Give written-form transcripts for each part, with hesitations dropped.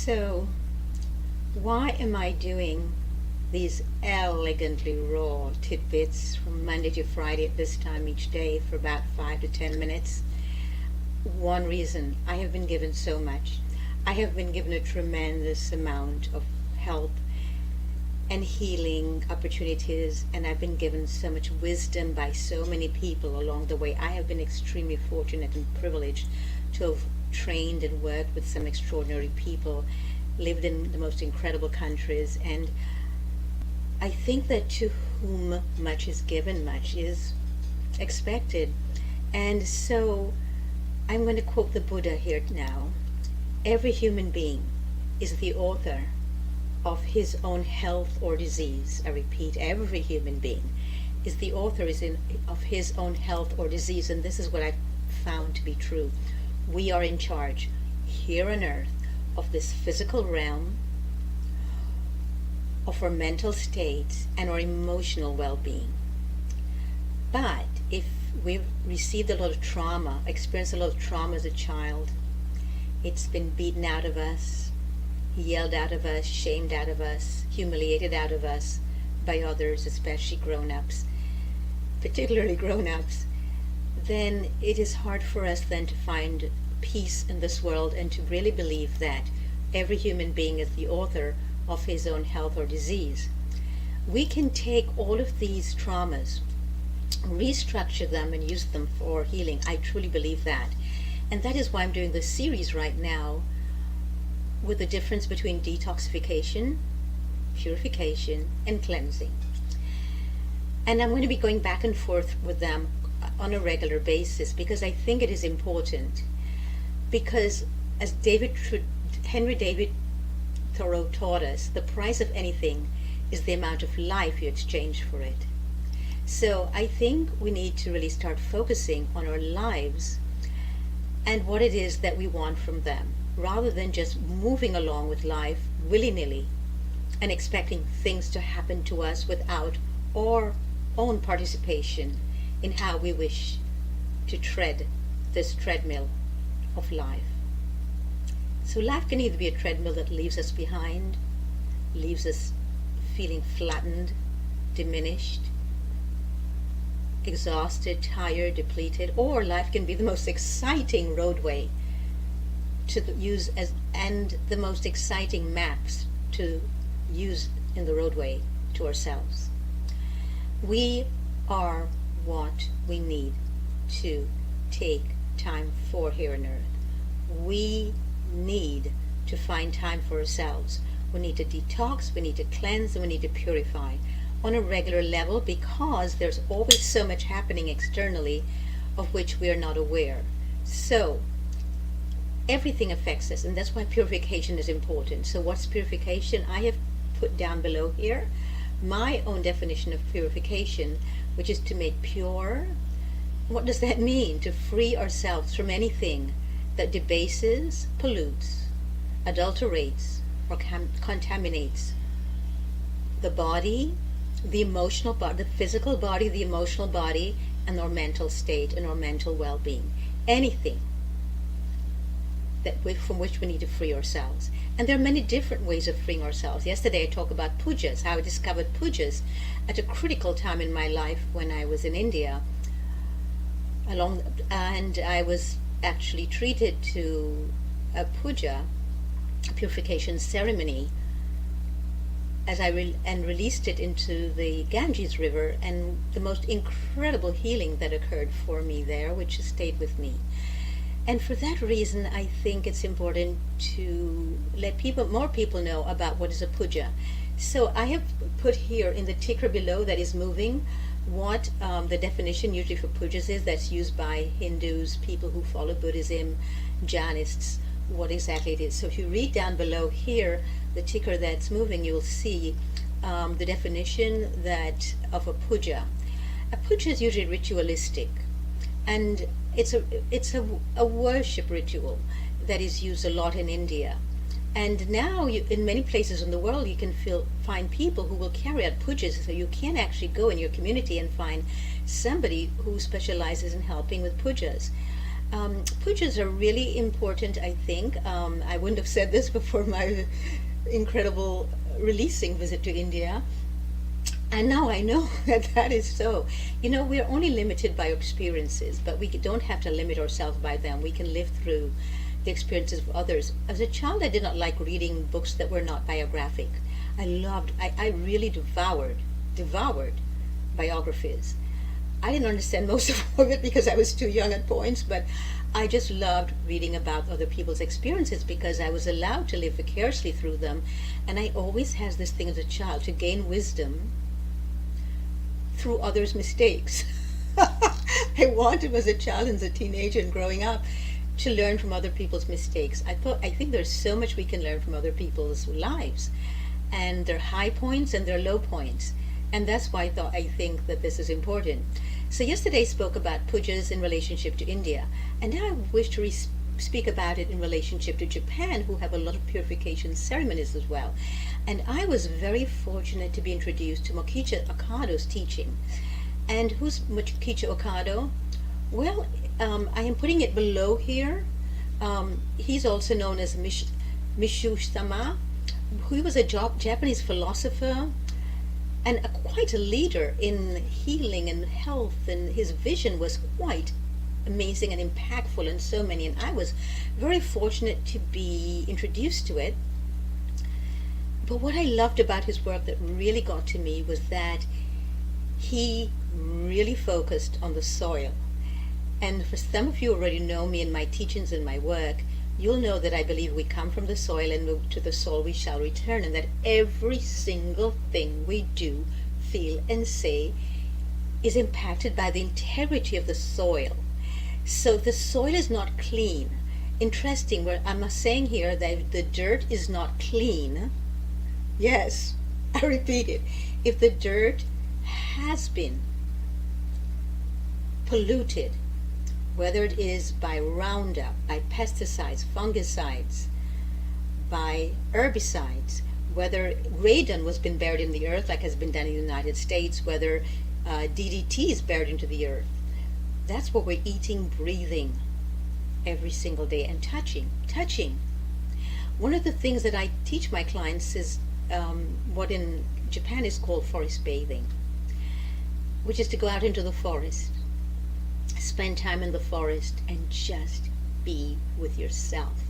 So, why am I doing these elegantly raw tidbits from Monday to Friday at this time each day for about 5 to 10 minutes? One reason: I have been given so much. I have been given a tremendous amount of help and healing opportunities, and I've been given so much wisdom by so many people along the way. I have been extremely fortunate and privileged to have trained and worked with some extraordinary people, lived in the most incredible countries, and I think that to whom much is given, much is expected. And so I'm going to quote the Buddha here now. Every human being is the author of his own health or disease. I repeat, every human being is the author of his own health or disease, and this is what I've found to be true. We are in charge here on earth of this physical realm, of our mental state, and our emotional well-being. But if we've received a lot of trauma, experienced a lot of trauma as a child, it's been beaten out of us, yelled out of us, shamed out of us, humiliated out of us by others, especially grown-ups, particularly grown-ups, then it is hard for us then to find peace in this world and to really believe that every human being is the author of his own health or disease. We can take all of these traumas, restructure them, and use them for healing. I truly believe that. And that is why I'm doing this series right now with the difference between detoxification, purification, and cleansing. And I'm going to be going back and forth with them on a regular basis because I think it is important. Because as Henry David Thoreau taught us, the price of anything is the amount of life you exchange for it. So I think we need to really start focusing on our lives and what it is that we want from them, rather than just moving along with life willy-nilly and expecting things to happen to us without our own participation in how we wish to tread this treadmill of life. So life can either be a treadmill that leaves us behind, leaves us feeling flattened, diminished, exhausted, tired, depleted, or life can be the most exciting roadway to use and the most exciting maps to use in the roadway to ourselves. We are what we need to take time for here on earth. We need to find time for ourselves. We need to detox, we need to cleanse, and we need to purify on a regular level, because there's always so much happening externally of which we are not aware. So everything affects us, and that's why purification is important. So what's purification? I have put down below here my own definition of purification, which is to make pure. What does that mean? To free ourselves from anything that debases, pollutes, adulterates, or contaminates the body, the emotional body, the physical body, the emotional body, and our mental state and our mental well-being. Anything from which we need to free ourselves. And there are many different ways of freeing ourselves. Yesterday I talked about pujas, how I discovered pujas at a critical time in my life when I was in India, and I was actually treated to a puja, a purification ceremony, as I released it into the Ganges River, and the most incredible healing that occurred for me there, which has stayed with me. And for that reason, I think it's important to let more people know about what is a puja. So I have put here in the ticker below that is moving what the definition usually for pujas is, that's used by Hindus, people who follow Buddhism, Jainists, what exactly it is. So if you read down below here, the ticker that's moving, you'll see the definition of a puja. A puja is usually ritualistic, and it's a worship ritual that is used a lot in India. And now in many places in the world you can find people who will carry out pujas, so you can actually go in your community and find somebody who specializes in helping with pujas. Pujas are really important, I think. I wouldn't have said this before my incredible releasing visit to India. And now I know that that is so. We're only limited by experiences, but we don't have to limit ourselves by them. We can live through the experiences of others. As a child, I did not like reading books that were not biographic. I really devoured biographies. I didn't understand most of it because I was too young at points, but I just loved reading about other people's experiences because I was allowed to live vicariously through them. And I always had this thing as a child to gain wisdom through others' mistakes. I wanted as a child and as a teenager and growing up to learn from other people's mistakes. I think there's so much we can learn from other people's lives and their high points and their low points. And that's why I think that this is important. So yesterday I spoke about pujas in relationship to India, and now I wish to speak about it in relationship to Japan, who have a lot of purification ceremonies as well. And I was very fortunate to be introduced to Mokichi Okado's teaching. And who's Mokichi Okado? Well, I am putting it below here. He's also known as Mishu-sama, who was a Japanese philosopher and quite a leader in healing and health, and his vision was quite amazing and impactful in so many, and I was very fortunate to be introduced to it. But what I loved about his work that really got to me was that he really focused on the soil. And for some of you who already know me and my teachings and my work, you'll know that I believe we come from the soil and to the soil we shall return, and that every single thing we do, feel, and say is impacted by the integrity of the soil. So the soil is not clean. Interesting, where I'm saying here that the dirt is not clean. Yes, I repeat it. If the dirt has been polluted, whether it is by Roundup, by pesticides, fungicides, by herbicides, whether radon was been buried in the earth like has been done in the United States, whether DDT is buried into the earth, that's what we're eating, breathing every single day, and touching. One of the things that I teach my clients is what in Japan is called forest bathing, which is to go out into the forest, spend time in the forest, and just be with yourself.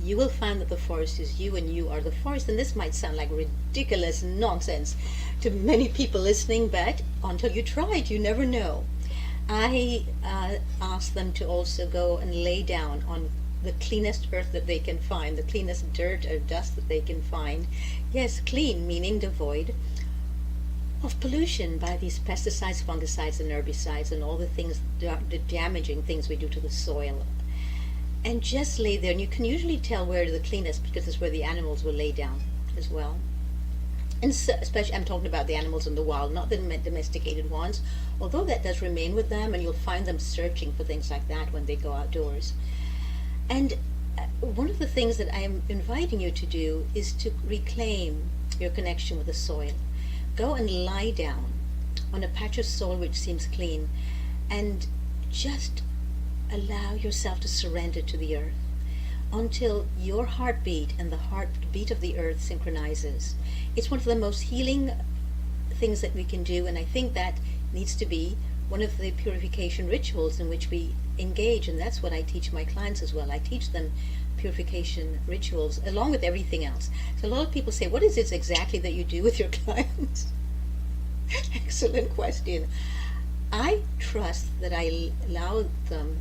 You will find that the forest is you and you are the forest. And this might sound like ridiculous nonsense to many people listening, but until you try it, you never know. I ask them to also go and lay down on the cleanest earth that they can find, the cleanest dirt or dust that they can find. Yes, clean, meaning devoid of pollution by these pesticides, fungicides, and herbicides, and all the things, the damaging things we do to the soil. And just lay there, and you can usually tell where the cleanest, because it's where the animals will lay down as well. And so, especially, I'm talking about the animals in the wild, not the domesticated ones, although that does remain with them, and you'll find them searching for things like that when they go outdoors. And one of the things that I am inviting you to do is to reclaim your connection with the soil. Go and lie down on a patch of soil which seems clean, and just allow yourself to surrender to the earth until your heartbeat and the heartbeat of the earth synchronizes. It's one of the most healing things that we can do, and I think that needs to be one of the purification rituals in which we engage, and that's what I teach my clients as well. I teach them purification rituals along with everything else. So a lot of people say, what is it exactly that you do with your clients? Excellent question. I trust that I allow them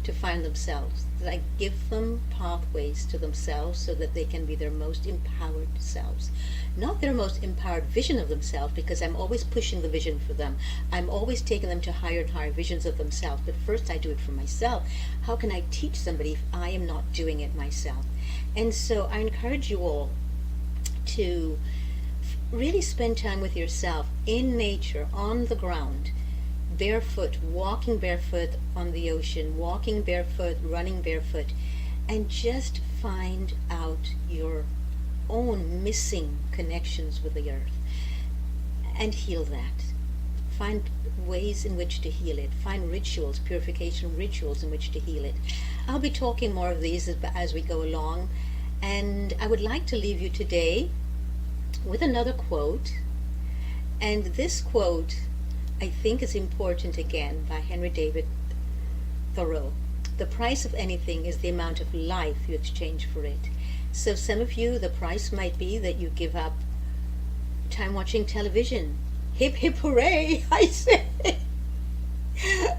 to find themselves, that I give them pathways to themselves so that they can be their most empowered selves. Not their most empowered vision of themselves, because I'm always pushing the vision for them. I'm always taking them to higher and higher visions of themselves. But first I do it for myself. How can I teach somebody if I am not doing it myself? And so I encourage you all to really spend time with yourself in nature, on the ground, barefoot, walking barefoot on the ocean, walking barefoot, running barefoot, and just find out your own missing connections with the earth and heal that. Find ways in which to heal it. Find rituals, purification rituals in which to heal it. I'll be talking more of these as we go along. And I would like to leave you today with another quote. And this quote, I think, is important again, by Henry David Thoreau. The price of anything is the amount of life you exchange for it. So some of you, the price might be that you give up time watching television. Hip hip hooray, I say.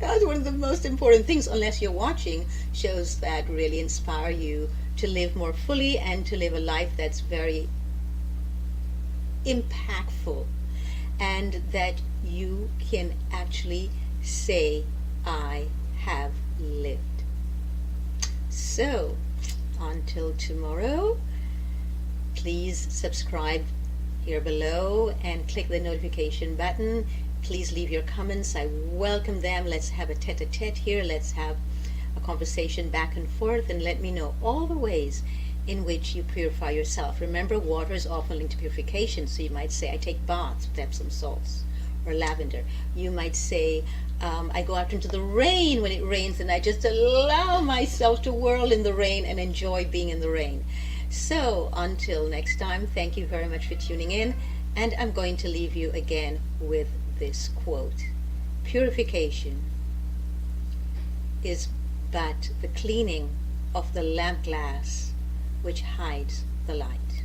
That's one of the most important things, unless you're watching shows that really inspire you to live more fully and to live a life that's very impactful, and that you can actually say, I have lived. So, until tomorrow, please subscribe here below and click the notification button. Please leave your comments. I welcome them. Let's have a tete-a-tete here. Let's have a conversation back and forth, and let me know all the ways in which you purify yourself. Remember, water is often linked to purification, so you might say, I take baths with Epsom salts or lavender. You might say, I go out into the rain when it rains, and I just allow myself to whirl in the rain and enjoy being in the rain. So until next time, thank you very much for tuning in, and I'm going to leave you again with this quote. Purification is but the cleaning of the lamp glass which hides the light.